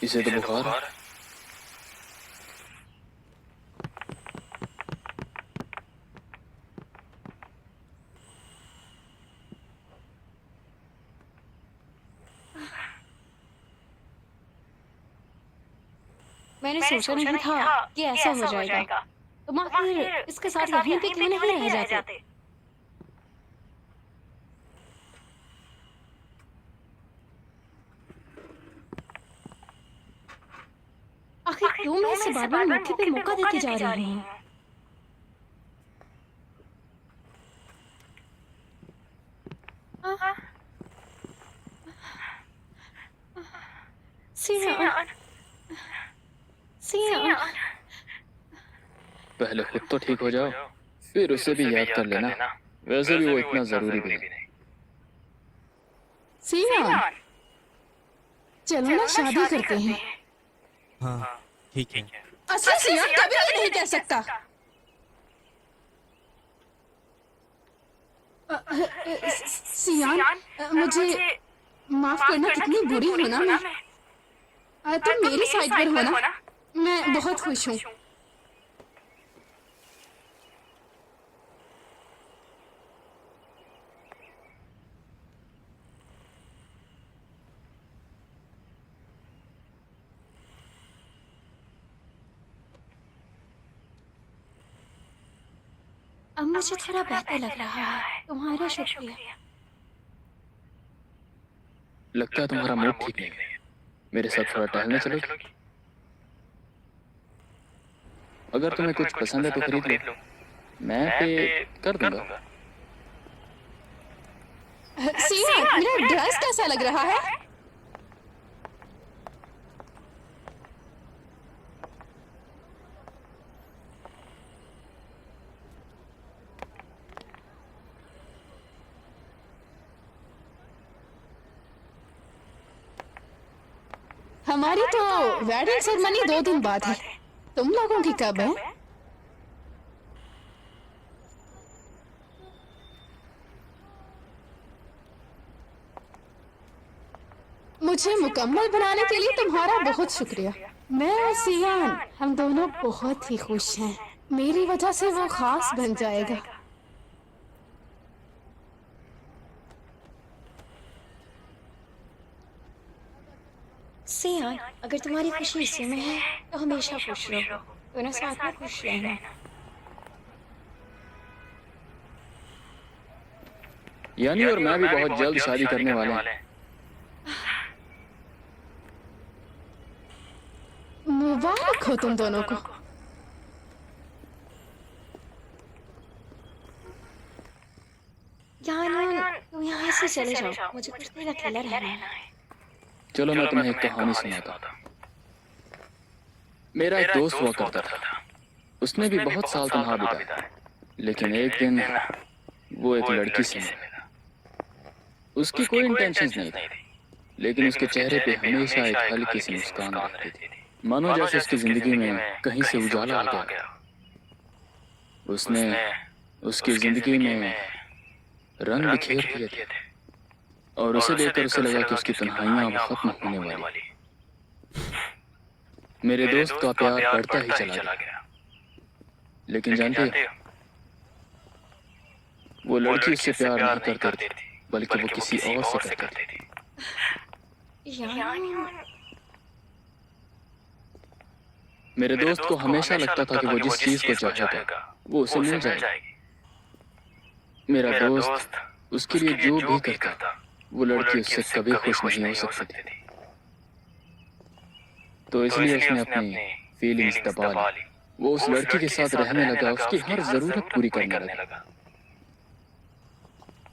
इसे तो बुखार है। मैंने सोचा नहीं था कि ऐसा हो जाएगा। तुम आखिर इसके साथ यहीं पे क्यों नहीं रह जाते? आखिर क्यों मैं इसे बार बार मौके पे मौका देती जा रही हूँ? सियान, सियान। पहले खुद तो ठीक हो जाओ, फिर उसे भी याद कर लेना। वैसे भी वो इतना जरूरी भी नहीं। सियान, चलो ना शादी करते हैं। हाँ ठीक है। असली सियान कभी ये नहीं कह सकता। सियान, मुझे माफ करना, कितनी बुरी हूं ना मैं। तुम मेरी साइड पर हो ना? मैं बहुत खुश हूँ। अब मुझे थोड़ा बेहतर लग रहा है। तुम्हारा शुक्रिया। लगता है तुम्हारा मूड ठीक नहीं है। मेरे साथ थोड़ा टहलने चलोगी? अगर तुम्हें कुछ पसंद है तो खरीद लो, मैं पे कर दूंगा। सियान, मेरा ड्रेस कैसा लग रहा है? हमारी तो वेडिंग सेरेमनी 2 दिन बाद है। तुम लोगों की कब है? मुझे मुकम्मल बनाने के लिए तुम्हारा बहुत शुक्रिया। मैं और सियान, हम दोनों बहुत ही खुश हैं। मेरी वजह से वो खास बन जाएगा। सियान, अगर तुम्हारी खुशी इसी में है तो हमेशा खुश रहो। दोनों साथ में खुश रहना। यानी और मैं भी बहुत जल्द शादी करने वाले हैं। मुबारक हो तुम दोनों को। यानी तुम यहाँ से चले जाओ, मुझे कुछ देर अकेला रहना है। चलो मैं तुम्हें एक कहानी सुनाता हूँ। मेरा एक दोस्त हुआ करता था। उसने भी बहुत साल तन्हा बिताए, लेकिन एक दिन वो एक लड़की से मिला। उसकी कोई इंटेंशंस नहीं थी, लेकिन उसके चेहरे पे हमेशा एक हल्की सी मुस्कान रहती थी, मानो जैसे उसकी जिंदगी में कहीं से उजाला आ गया। उसने उसकी जिंदगी में रंग बिखेर दिए थे, और उसे देखकर उसे लगा कि उसकी तन्हाइयां अब खत्म होने वाली। मेरे दोस्त का प्यार बढ़ता ही चला गया, लेकिन जानते हो, वो लड़की उससे प्यार नहीं करती थी, बल्कि वो किसी और से करती थी। मेरे दोस्त को हमेशा लगता था कि वो जिस चीज को चाहेगा वो उसे मिल जाएगी। मेरा दोस्त उसके लिए जो भी करता, वो लड़की उससे कभी खुश नहीं हो सकती थी। तो इसलिए उसने अपनी फीलिंग्स दबा ली। वो उस लड़की के साथ रहने लगा, उसकी हर जरूरत पूरी करने लगा।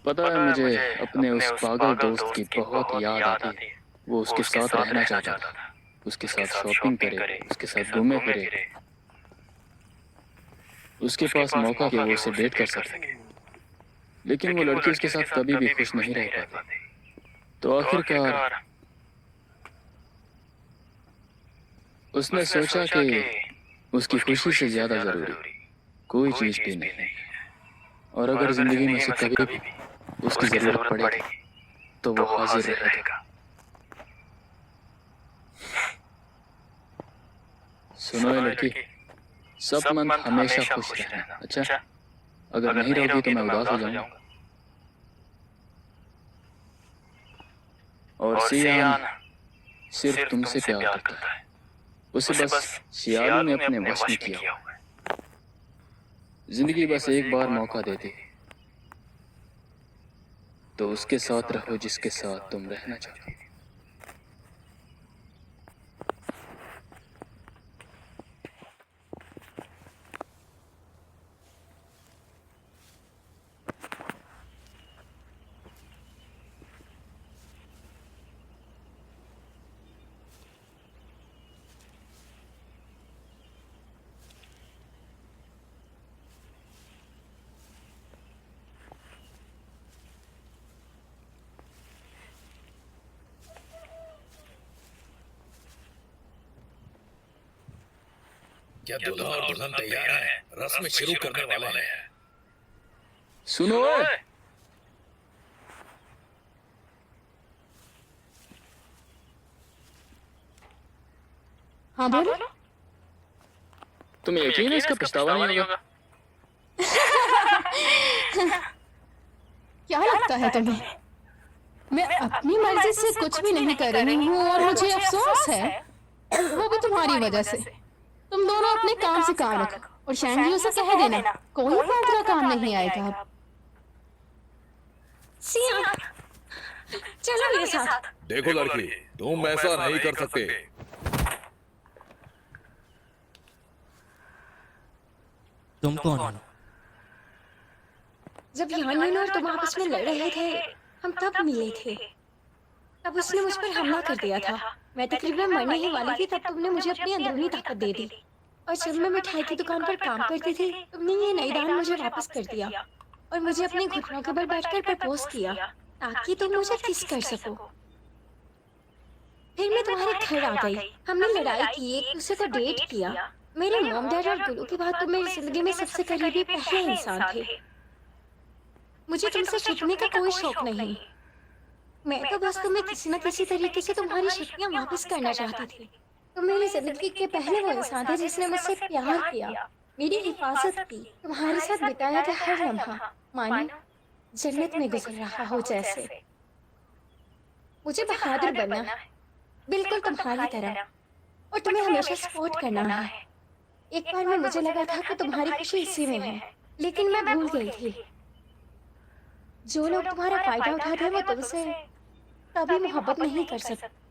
पता है, मुझे अपने उस पागल दोस्त की बहुत याद आती है। वो उसके साथ रहना चाहता था, उसके साथ शॉपिंग करे, उसके साथ घूमे फिरे, उसके पास मौका कि वो उसे डेट कर सके। लेकिन वो लड़की उसके साथ कभी भी खुश नहीं रह पाती। तो आखिरकार उसने सोचा कि उसकी खुशी से ज्यादा जरूरी कोई चीज भी नहीं, और अगर जिंदगी में उसे कभी भी उसकी जरूरत पड़ेगी तो वो हाजिर रहेगा। सुनो ये लड़की, सब मंथ हमेशा खुश रहना, अच्छा? अगर नहीं रहोगी तो मैं उदास हो जाऊंगा। और सियान सिर्फ तुमसे प्यार करता है, उसे बस सियालू ने अपने वश में किया हुआ है। जिंदगी बस एक बार मौका देती है, तो उसके साथ रहो जिसके साथ तुम रहना चाहते हो। क्या दूल्हा और दुल्हन तैयार हैं? रस्म शुरू करने वाले हैं। सुनो ए! हाँ बोलो। तुम्हें यकीन है इसका पछतावा नहीं होगा? क्या लगता है तुम्हें? मैं अपनी मर्जी से कुछ भी नहीं कर रही हूँ और मुझे अफसोस है, वो भी तुम्हारी वजह से। तुम दोनों अपने काम से काम रखो और शैंडियों से कह देना कोई फालतू काम नहीं आएगा अब। सियान, चलो मेरे साथ। देखो लड़की, तुम ऐसा नहीं कर सकते। तुम कौन हो? जब यानीन और तुम आपस में लड़ रहे थे, हम तब मिले थे। तब उसने मुझ पर हमला कर दिया था। मैं तकरीबन मरने ही वाली थी, तब तुमने मुझे अपनी अंदरूनी ताकत दे दी। और जब मैं मिठाई की दुकान पर काम करती थी, तुमने ये नई दान मुझे वापस कर दिया और मुझे अपने घुटनों के बल बैठकर प्रपोज किया ताकि तुम मुझे किस कर सको। फिर मैं तुम्हारे घर आ गई, हमने लड़ाई की, एक दूसरे को डेट किया। मेरे मॉम डैड और गुरु के बाद तुम मेरी जिंदगी में सबसे करीबी पहले इंसान थे। मुझे तुमसे छुपने का कोई शौक नहीं। मैं तो बस तुम्हें किसी न किसी तरीके से तुम्हारी शक्तियाँ वापस करना चाहती थी। तुम मेरी जिंदगी के पहले वो इंसान थे जिसने मुझसे प्यार किया, मेरी हिफाजत की, तुम्हारे साथ बिताया गया हर लम्हा मानो जन्नत में गुजर रहा हो जैसे। मुझे बहादुर बनना है, बिल्कुल तुम्हारी तरह, और तुम्हें हमेशा सपोर्ट करना है। एक बार में मुझे लगा था कि तुम्हारी खुशी इसी में है, लेकिन मैं भूल गई थी। जो लोग तुम्हारा फायदा उठाते हैं वो तुमसे कभी मोहब्बत नहीं कर सकते।